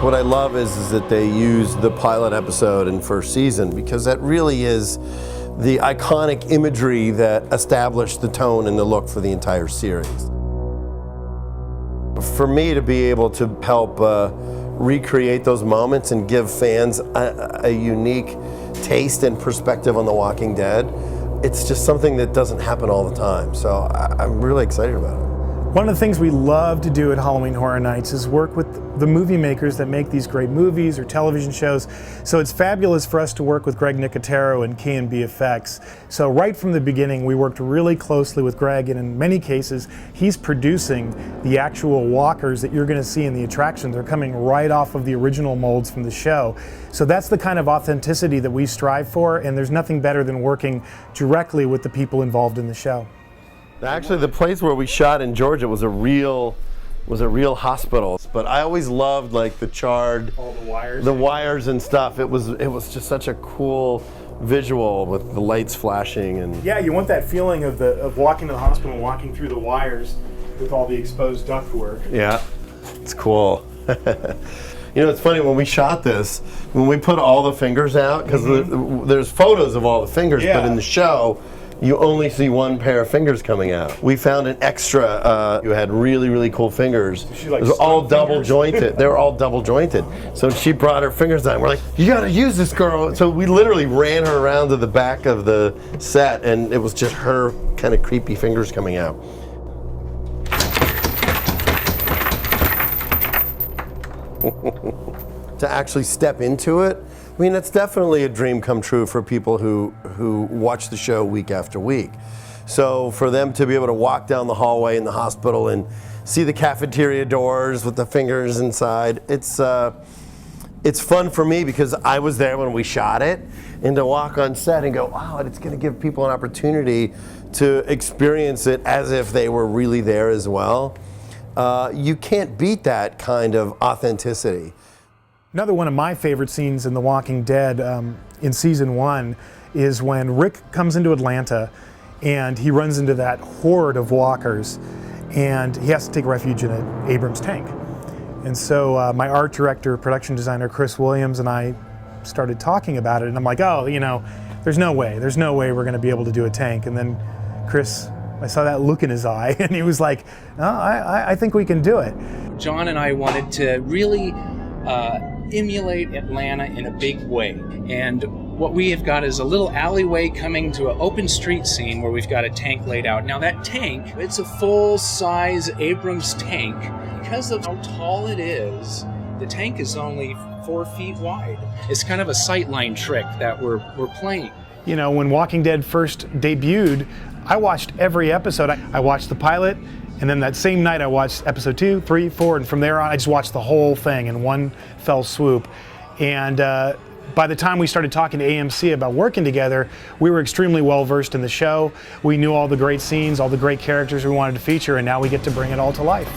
What I love is that they use the pilot episode in first season, because that really is the iconic imagery that established the tone and the look for the entire series. For me to be able to help recreate those moments and give fans a unique taste and perspective on The Walking Dead, it's just something that doesn't happen all the time. So I'm really excited about it. One of the things we love to do at Halloween Horror Nights is work with the movie makers that make these great movies or television shows. So it's fabulous for us to work with Greg Nicotero and K&B Effects. So right from the beginning, we worked really closely with Greg, and in many cases, he's producing the actual walkers that you're going to see in the attractions. They're coming right off of the original molds from the show. So that's the kind of authenticity that we strive for, and there's nothing better than working directly with the people involved in the show. Actually, the place where we shot in Georgia was a real hospital. But I always loved like the charred, all the wires and stuff. It was just such a cool visual with the lights flashing and. Yeah, you want that feeling of walking to the hospital and walking through the wires with all the exposed ductwork. Yeah, it's cool. You know, it's funny, when we shot this, when we put all the fingers out, because there's photos of all the fingers, but in the show, you only see one pair of fingers coming out. We found an extra who had really, really cool fingers. It was all double jointed. They were all double jointed. So she brought her fingers out. We're like, you gotta use this, girl. So we literally ran her around to the back of the set, and it was just her kind of creepy fingers coming out. To actually step into it, I mean, it's definitely a dream come true for people who watch the show week after week. So for them to be able to walk down the hallway in the hospital and see the cafeteria doors with the fingers inside, it's fun for me because I was there when we shot it, and to walk on set and go, wow, it's going to give people an opportunity to experience it as if they were really there as well. You can't beat that kind of authenticity. Another one of my favorite scenes in The Walking Dead in season 1 is when Rick comes into Atlanta and he runs into that horde of walkers, and he has to take refuge in an Abrams tank. And so my art director, production designer Chris Williams, and I started talking about it, and I'm like, oh, you know, there's no way we're going to be able to do a tank. And then Chris, I saw that look in his eye, and he was like, oh, I think we can do it. Jon and I wanted to really emulate Atlanta in a big way. And what we have got is a little alleyway coming to an open street scene where we've got a tank laid out. Now that tank, it's a full-size Abrams tank. Because of how tall it is, the tank is only 4 feet wide. It's kind of a sightline trick that we're playing. You know, when Walking Dead first debuted, I watched every episode. I watched the pilot, and then that same night I watched episode 2, 3, 4, and from there on I just watched the whole thing in one fell swoop. And by the time we started talking to AMC about working together, we were extremely well versed in the show. We knew all the great scenes, all the great characters we wanted to feature, and now we get to bring it all to life.